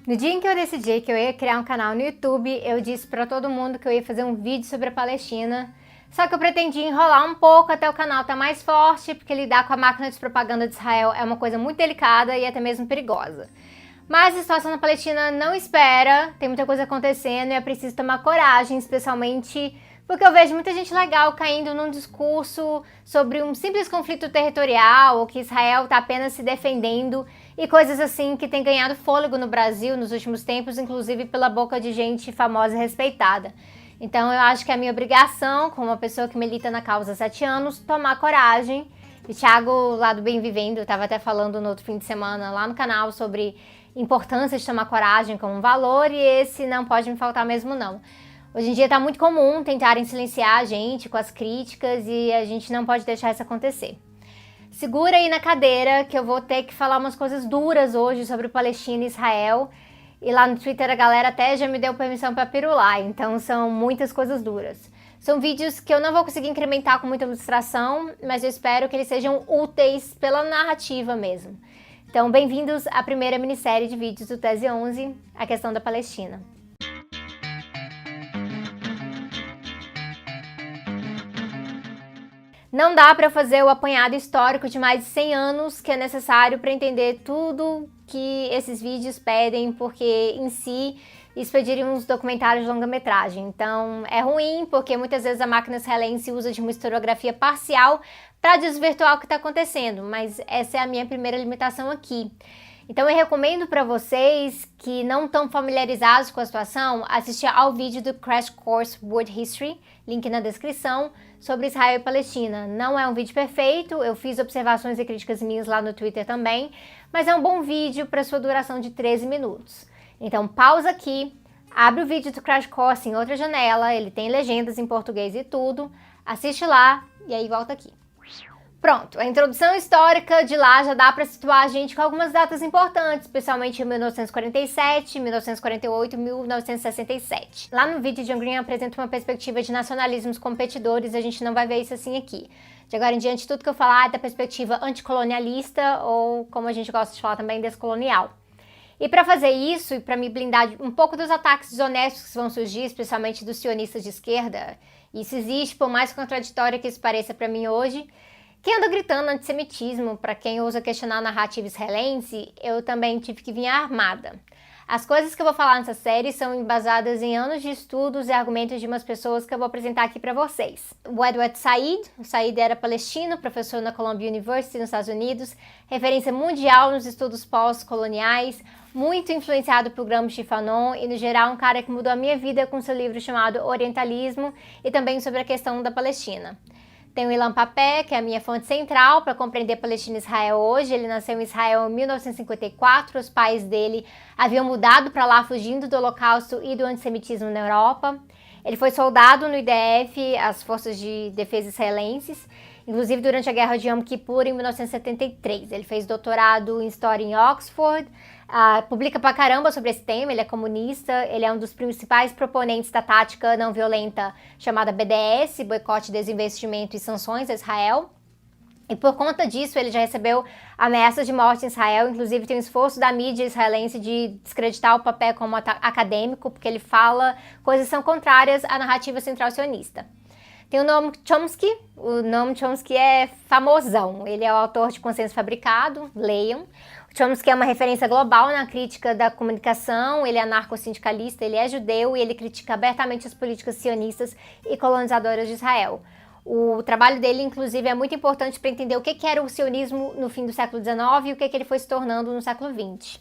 No dia em que eu decidi que eu ia criar um canal no YouTube, eu disse pra todo mundo que eu ia fazer um vídeo sobre a Palestina. Só que eu pretendia enrolar um pouco até o canal estar mais forte, porque lidar com a máquina de propaganda de Israel é uma coisa muito delicada e até mesmo perigosa. Mas a situação na Palestina não espera, tem muita coisa acontecendo e é preciso tomar coragem, especialmente porque eu vejo muita gente legal caindo num discurso sobre um simples conflito territorial ou que Israel está apenas se defendendo e coisas assim que tem ganhado fôlego no Brasil nos últimos tempos, inclusive pela boca de gente famosa e respeitada. Então eu acho que é a minha obrigação, como uma pessoa que milita na causa há 7 anos, tomar coragem. O Thiago, lá do Bem Vivendo, estava até falando no outro fim de semana lá no canal sobre importância de tomar coragem como um valor, e esse não pode me faltar mesmo não. Hoje em dia tá muito comum tentarem silenciar a gente com as críticas e a gente não pode deixar isso acontecer. Segura aí na cadeira que eu vou ter que falar umas coisas duras hoje sobre Palestina e Israel. E lá no Twitter a galera até já me deu permissão para pirular, então são muitas coisas duras. São vídeos que eu não vou conseguir incrementar com muita ilustração, mas eu espero que eles sejam úteis pela narrativa mesmo. Então, bem-vindos à primeira minissérie de vídeos do Tese 11, a questão da Palestina. Não dá para fazer o apanhado histórico de mais de 100 anos que é necessário para entender tudo que esses vídeos pedem, porque em si isso pediria uns documentários de longa-metragem. Então é ruim porque muitas vezes a máquina israelense usa de uma historiografia parcial para desvirtuar o que está acontecendo, mas essa é a minha primeira limitação aqui. Então eu recomendo para vocês que não estão familiarizados com a situação, assistir ao vídeo do Crash Course World History, link na descrição, sobre Israel e Palestina. Não é um vídeo perfeito, eu fiz observações e críticas minhas lá no Twitter também, mas é um bom vídeo para sua duração de 13 minutos. Então pausa aqui, abre o vídeo do Crash Course em outra janela, ele tem legendas em português e tudo, assiste lá e aí volta aqui. Pronto, a introdução histórica de lá já dá para situar a gente com algumas datas importantes, especialmente em 1947, 1948 e 1967. Lá no vídeo, John Green apresenta uma perspectiva de nacionalismos competidores, a gente não vai ver isso assim aqui. De agora em diante, tudo que eu falar é da perspectiva anticolonialista ou, como a gente gosta de falar também, descolonial. E para fazer isso, e para me blindar um pouco dos ataques desonestos que vão surgir, especialmente dos sionistas de esquerda, isso existe, por mais contraditório que isso pareça para mim hoje, quem anda gritando antissemitismo, para quem ousa questionar a narrativa israelense, eu também tive que vir armada. As coisas que eu vou falar nessa série são embasadas em anos de estudos e argumentos de umas pessoas que eu vou apresentar aqui para vocês. O Edward Said, o Said era palestino, professor na Columbia University nos Estados Unidos, referência mundial nos estudos pós-coloniais, muito influenciado por Gramsci e Fanon e, no geral, um cara que mudou a minha vida com seu livro chamado Orientalismo e também sobre a questão da Palestina. Tem o Ilan Pappé, que é a minha fonte central para compreender Palestina e Israel hoje. Ele nasceu em Israel em 1954, os pais dele haviam mudado para lá fugindo do Holocausto e do antissemitismo na Europa. Ele foi soldado no IDF, as Forças de Defesa Israelenses, inclusive durante a Guerra de Yom Kippur em 1973. Ele fez doutorado em História em Oxford, publica pra caramba sobre esse tema, ele é comunista, ele é um dos principais proponentes da tática não violenta chamada BDS, Boicote, Desinvestimento e Sanções a Israel. E por conta disso, ele já recebeu ameaças de morte em Israel, inclusive tem um esforço da mídia israelense de descreditar o papel como acadêmico, porque ele fala coisas que são contrárias à narrativa central sionista. Tem o Noam Chomsky, o Noam Chomsky é famosão, ele é o autor de Consenso Fabricado, leiam. O Chomsky é uma referência global na crítica da comunicação, ele é anarco-sindicalista, ele é judeu e ele critica abertamente as políticas sionistas e colonizadoras de Israel. O trabalho dele, inclusive, é muito importante para entender o que era o sionismo no fim do século XIX e o que ele foi se tornando no século XX.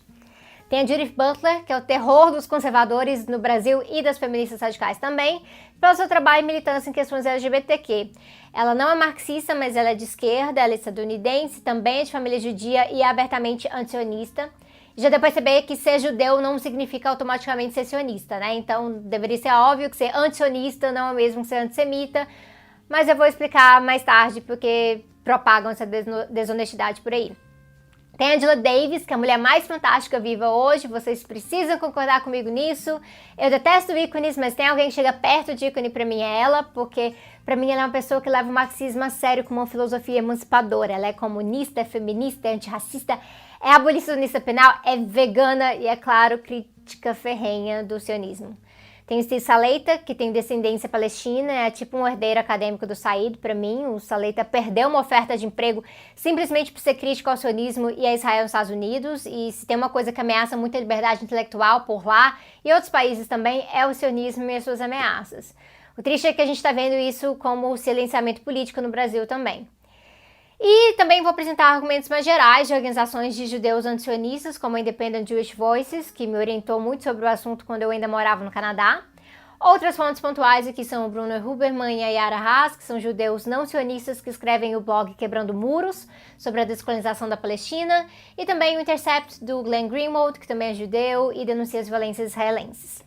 Tem a Judith Butler, que é o terror dos conservadores no Brasil e das feministas radicais também, pelo seu trabalho e militância em questões LGBTQ. Ela não é marxista, mas ela é de esquerda, ela é estadunidense, também é de família judia e é abertamente antisionista. Já deu para perceber que ser judeu não significa automaticamente ser sionista, né? Então deveria ser óbvio que ser antisionista não é o mesmo que ser antissemita, mas eu vou explicar mais tarde porque propagam essa desonestidade por aí. Tem a Angela Davis, que é a mulher mais fantástica viva hoje, vocês precisam concordar comigo nisso. Eu detesto ícones, mas tem alguém que chega perto de ícone pra mim, é ela, porque pra mim ela é uma pessoa que leva o marxismo a sério como uma filosofia emancipadora. Ela é comunista, é feminista, é antirracista, é abolicionista penal, é vegana e, é claro, crítica ferrenha do sionismo. Tem o Steve Salaita, que tem descendência palestina, é tipo um herdeiro acadêmico do Said, para mim. O Salaita perdeu uma oferta de emprego simplesmente por ser crítico ao sionismo e a Israel nos Estados Unidos. E se tem uma coisa que ameaça muito a liberdade intelectual por lá e outros países também, é o sionismo e as suas ameaças. O triste é que a gente está vendo isso como silenciamento político no Brasil também. E também vou apresentar argumentos mais gerais de organizações de judeus antisionistas, como a Independent Jewish Voices, que me orientou muito sobre o assunto quando eu ainda morava no Canadá. Outras fontes pontuais aqui são o Bruno Huberman e a Yara Haas, que são judeus não sionistas que escrevem o blog Quebrando Muros, sobre a descolonização da Palestina, e também o Intercept do Glenn Greenwald, que também é judeu e denuncia as violências israelenses.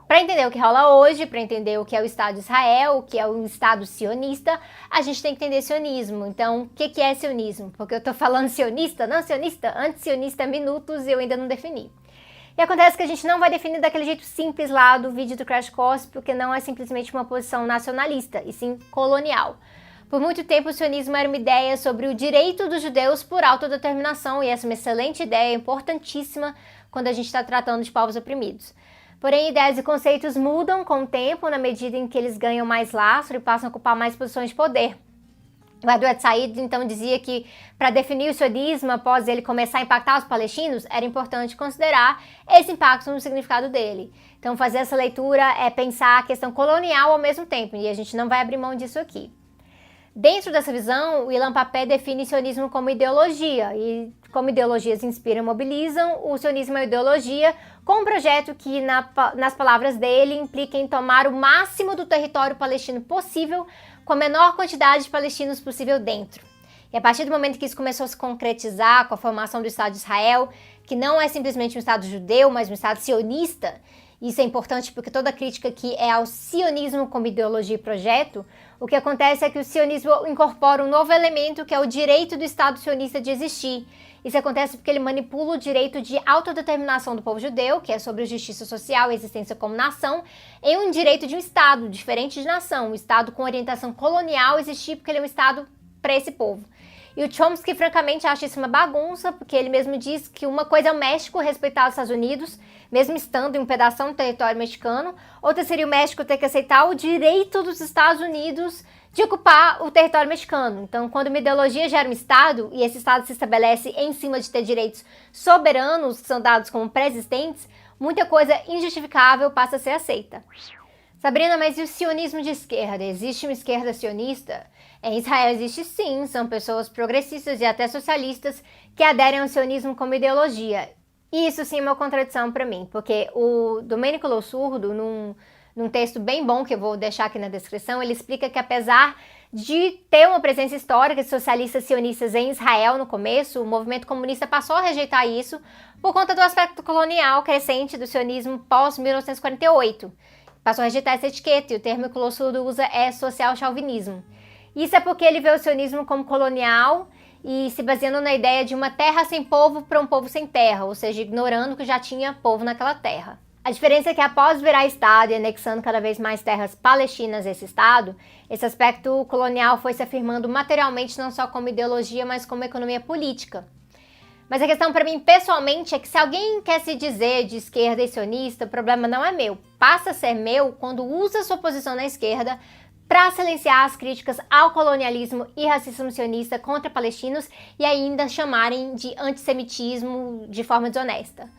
Para entender o que rola hoje, para entender o que é o Estado de Israel, o que é o Estado sionista, a gente tem que entender sionismo. Então, o que é sionismo? Porque eu tô falando sionista, não sionista, anti-sionista há minutos e eu ainda não defini. E acontece que a gente não vai definir daquele jeito simples lá do vídeo do Crash Course, porque não é simplesmente uma posição nacionalista, e sim colonial. Por muito tempo, o sionismo era uma ideia sobre o direito dos judeus por autodeterminação, e essa é uma excelente ideia, importantíssima quando a gente está tratando de povos oprimidos. Porém, ideias e conceitos mudam com o tempo na medida em que eles ganham mais lastro e passam a ocupar mais posições de poder. O Edward Said, então, dizia que para definir o sionismo após ele começar a impactar os palestinos, era importante considerar esse impacto no significado dele. Então, fazer essa leitura é pensar a questão colonial ao mesmo tempo, e a gente não vai abrir mão disso aqui. Dentro dessa visão, o Ilan Pappé define sionismo como ideologia, e como ideologias inspiram e mobilizam, o sionismo é uma ideologia com um projeto que, nas palavras dele, implica em tomar o máximo do território palestino possível, com a menor quantidade de palestinos possível dentro. E a partir do momento que isso começou a se concretizar com a formação do Estado de Israel, que não é simplesmente um Estado judeu, mas um Estado sionista, isso é importante porque toda crítica aqui é ao sionismo como ideologia e projeto, o que acontece é que o sionismo incorpora um novo elemento que é o direito do Estado sionista de existir. Isso acontece porque ele manipula o direito de autodeterminação do povo judeu, que é sobre justiça social e existência como nação, em um direito de um Estado, diferente de nação. Um Estado com orientação colonial existir porque ele é um Estado para esse povo. E o Chomsky, francamente, acha isso uma bagunça, porque ele mesmo diz que uma coisa é o México respeitar os Estados Unidos, mesmo estando em um pedaço do território mexicano, outra seria o México ter que aceitar o direito dos Estados Unidos de ocupar o território mexicano. Então, quando uma ideologia gera um Estado, e esse Estado se estabelece em cima de ter direitos soberanos, que são dados como pré-existentes, muita coisa injustificável passa a ser aceita. Sabrina, mas e o sionismo de esquerda? Existe uma esquerda sionista? Em Israel existe sim, são pessoas progressistas e até socialistas que aderem ao sionismo como ideologia. E isso sim é uma contradição para mim, porque o Domenico Losurdo, num texto bem bom que eu vou deixar aqui na descrição, ele explica que apesar de ter uma presença histórica de socialistas sionistas em Israel no começo, o movimento comunista passou a rejeitar isso por conta do aspecto colonial crescente do sionismo pós-1948. Passou a rejeitar essa etiqueta, e o termo que o Losurdo usa é social-chauvinismo. Isso é porque ele vê o sionismo como colonial e se baseando na ideia de uma terra sem povo para um povo sem terra, ou seja, ignorando que já tinha povo naquela terra. A diferença é que após virar Estado e anexando cada vez mais terras palestinas a esse Estado, esse aspecto colonial foi se afirmando materialmente não só como ideologia, mas como economia política. Mas a questão para mim, pessoalmente, é que se alguém quer se dizer de esquerda e sionista, o problema não é meu. Passa a ser meu quando usa sua posição na esquerda para silenciar as críticas ao colonialismo e racismo sionista contra palestinos e ainda chamarem de antissemitismo de forma desonesta.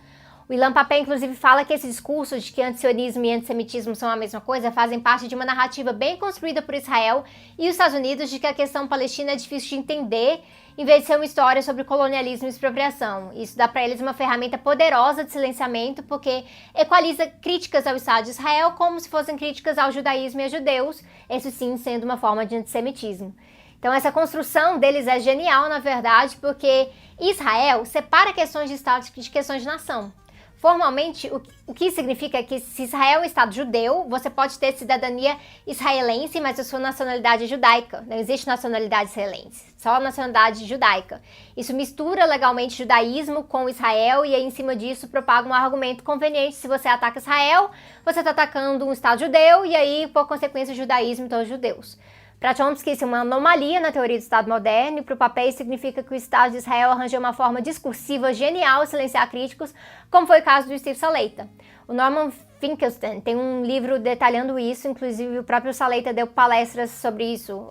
O Ilan Pappé, inclusive, fala que esse discurso de que antisionismo e antissemitismo são a mesma coisa fazem parte de uma narrativa bem construída por Israel e os Estados Unidos de que a questão palestina é difícil de entender, em vez de ser uma história sobre colonialismo e expropriação. Isso dá para eles uma ferramenta poderosa de silenciamento, porque equaliza críticas ao Estado de Israel como se fossem críticas ao judaísmo e a judeus, isso sim sendo uma forma de antissemitismo. Então essa construção deles é genial, na verdade, porque Israel separa questões de Estado de questões de nação. Formalmente, o que significa que se Israel é um Estado judeu, você pode ter cidadania israelense, mas a sua nacionalidade é judaica. Não existe nacionalidade israelense, só nacionalidade judaica. Isso mistura legalmente judaísmo com Israel e aí em cima disso propaga um argumento conveniente. Se você ataca Israel, você está atacando um Estado judeu e aí, por consequência, o judaísmo e todos os judeus. Para Chomsky, isso é uma anomalia na teoria do Estado moderno, e para o papel significa que o Estado de Israel arranjou uma forma discursiva genial de silenciar críticos, como foi o caso do Steve Salaita. O Norman Finkelstein tem um livro detalhando isso, inclusive o próprio Salaita deu palestras sobre isso,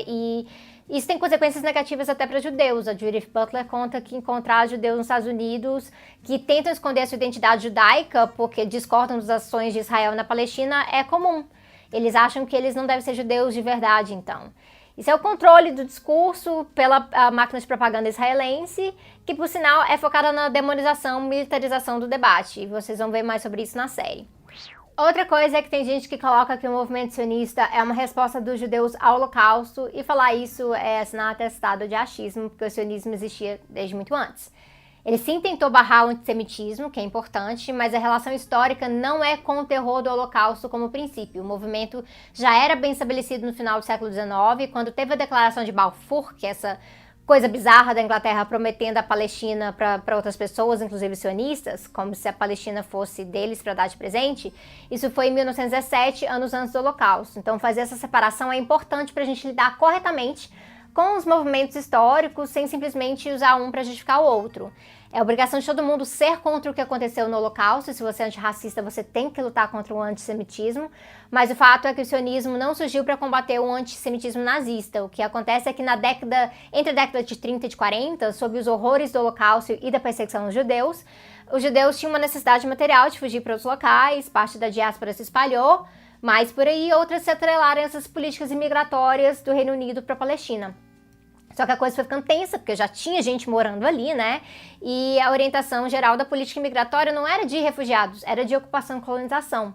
e isso tem consequências negativas até para judeus. A Judith Butler conta que encontrar judeus nos Estados Unidos que tentam esconder a sua identidade judaica porque discordam das ações de Israel na Palestina é comum. Eles acham que eles não devem ser judeus de verdade, então. Isso é o controle do discurso pela máquina de propaganda israelense, que, por sinal, é focada na demonização, militarização do debate. E vocês vão ver mais sobre isso na série. Outra coisa é que tem gente que coloca que o movimento sionista é uma resposta dos judeus ao Holocausto, e falar isso é assinar atestado de achismo, porque o sionismo existia desde muito antes. Ele sim tentou barrar o antissemitismo, que é importante, mas a relação histórica não é com o terror do Holocausto como princípio. O movimento já era bem estabelecido no final do século XIX, quando teve a Declaração de Balfour, que é essa coisa bizarra da Inglaterra prometendo a Palestina para outras pessoas, inclusive sionistas, como se a Palestina fosse deles para dar de presente. Isso foi em 1917, anos antes do Holocausto. Então fazer essa separação é importante para a gente lidar corretamente com os movimentos históricos, sem simplesmente usar um para justificar o outro. É obrigação de todo mundo ser contra o que aconteceu no Holocausto. Se você é antirracista, você tem que lutar contra o antissemitismo. Mas o fato é que o sionismo não surgiu para combater o antissemitismo nazista. O que acontece é que entre a década de 30 e de 40, sob os horrores do Holocausto e da perseguição aos judeus, os judeus tinham uma necessidade material de fugir para outros locais, parte da diáspora se espalhou, mas por aí outras se atrelaram a essas políticas imigratórias do Reino Unido para a Palestina. Só que a coisa foi ficando tensa, porque já tinha gente morando ali, né? E a orientação geral da política imigratória não era de refugiados, era de ocupação e colonização.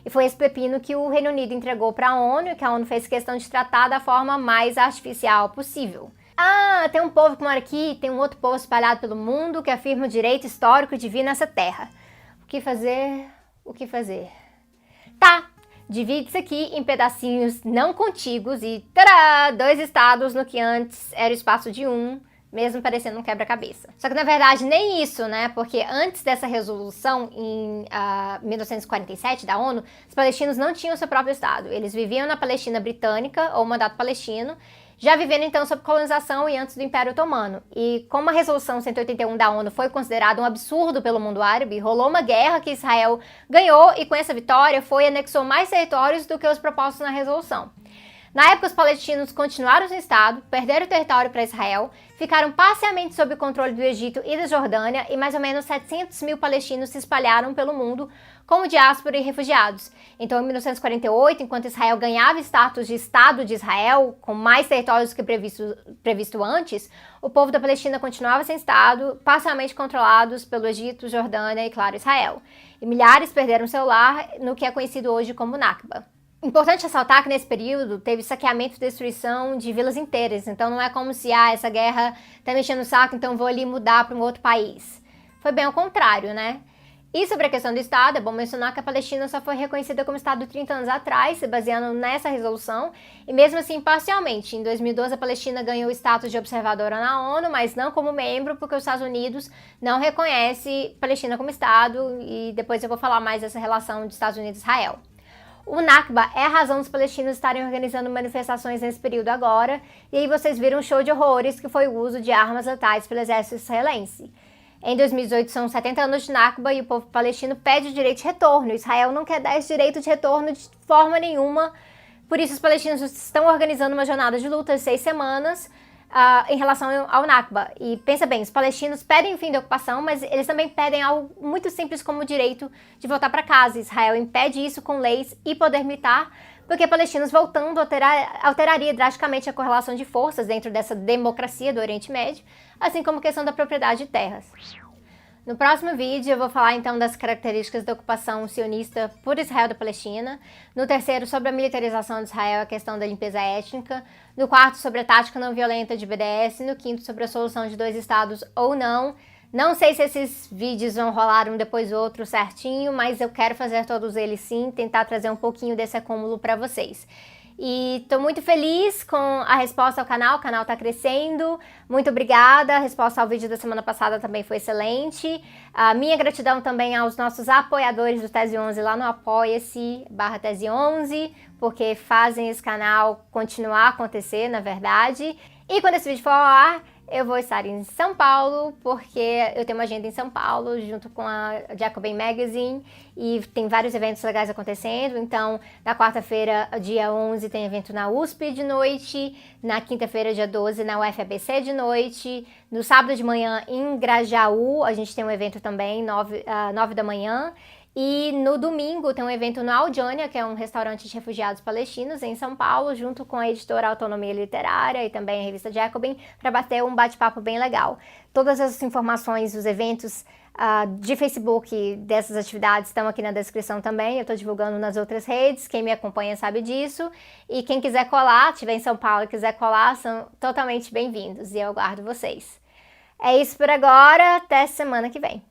E foi esse pepino que o Reino Unido entregou para a ONU, e que a ONU fez questão de tratar da forma mais artificial possível. Ah, tem um povo que mora aqui, tem um outro povo espalhado pelo mundo que afirma o direito histórico de vir nessa terra. O que fazer? O que fazer? Tá! Divide isso aqui em pedacinhos não contíguos e, tadá, 2 estados no que antes era o espaço de um, mesmo parecendo um quebra-cabeça. Só que, na verdade, nem isso, né? Porque antes dessa resolução, em 1947, da ONU, os palestinos não tinham seu próprio estado. Eles viviam na Palestina Britânica, ou Mandato Palestino, já vivendo então sob colonização e antes do Império Otomano. E como a Resolução 181 da ONU foi considerada um absurdo pelo mundo árabe, rolou uma guerra que Israel ganhou e com essa vitória anexou mais territórios do que os propostos na resolução. Na época, os palestinos continuaram no estado, perderam o território para Israel, ficaram parcialmente sob o controle do Egito e da Jordânia e mais ou menos 700 mil palestinos se espalharam pelo mundo como diáspora e refugiados. Então, em 1948, enquanto Israel ganhava status de Estado de Israel, com mais territórios do que previsto antes, o povo da Palestina continuava sem Estado, parcialmente controlados pelo Egito, Jordânia e, claro, Israel. E milhares perderam seu lar no que é conhecido hoje como Nakba. Importante ressaltar que nesse período teve saqueamento e destruição de vilas inteiras, então não é como se essa guerra tá me enchendo o saco, então vou ali mudar para um outro país. Foi bem ao contrário, né? E sobre a questão do Estado, é bom mencionar que a Palestina só foi reconhecida como Estado 30 anos atrás, se baseando nessa resolução, e mesmo assim parcialmente. Em 2012, a Palestina ganhou o status de observadora na ONU, mas não como membro, porque os Estados Unidos não reconhece a Palestina como Estado, e depois eu vou falar mais dessa relação de Estados Unidos e Israel. O Nakba é a razão dos palestinos estarem organizando manifestações nesse período agora, e aí vocês viram um show de horrores que foi o uso de armas letais pelo exército israelense. Em 2018 são 70 anos de Nakba e o povo palestino pede o direito de retorno. Israel não quer dar esse direito de retorno de forma nenhuma, por isso os palestinos estão organizando uma jornada de luta de 6 semanas, em relação ao Nakba. E pensa bem, os palestinos pedem o fim da ocupação, mas eles também pedem algo muito simples como o direito de voltar para casa. Israel impede isso com leis e poder militar, porque palestinos voltando alteraria drasticamente a correlação de forças dentro dessa democracia do Oriente Médio, assim como a questão da propriedade de terras. No próximo vídeo eu vou falar então das características da ocupação sionista por Israel da Palestina, no terceiro sobre a militarização de Israel e a questão da limpeza étnica, no quarto sobre a tática não violenta de BDS, no quinto sobre a solução de 2 estados ou não, Não sei se esses vídeos vão rolar um depois do outro certinho, mas eu quero fazer todos eles sim, tentar trazer um pouquinho desse acúmulo para vocês. E tô muito feliz com a resposta ao canal, o canal tá crescendo. Muito obrigada, a resposta ao vídeo da semana passada também foi excelente. A minha gratidão também aos nossos apoiadores do Tese 11 lá no apoia-se/Tese 11, porque fazem esse canal continuar a acontecer, na verdade. E quando esse vídeo for ao ar, eu vou estar em São Paulo, porque eu tenho uma agenda em São Paulo, junto com a Jacobin Magazine, e tem vários eventos legais acontecendo. Então, na quarta-feira, dia 11, tem evento na USP de noite, na quinta-feira, dia 12, na UFABC de noite, no sábado de manhã, em Grajaú, a gente tem um evento também, 9 da manhã, e no domingo tem um evento no Audionia, que é um restaurante de refugiados palestinos em São Paulo, junto com a editora Autonomia Literária e também a revista Jacobin, para bater um bate-papo bem legal. Todas as informações dos eventos de Facebook dessas atividades estão aqui na descrição também, eu estou divulgando nas outras redes, quem me acompanha sabe disso. E quem quiser colar, estiver em São Paulo e quiser colar, são totalmente bem-vindos e eu aguardo vocês. É isso por agora, até semana que vem.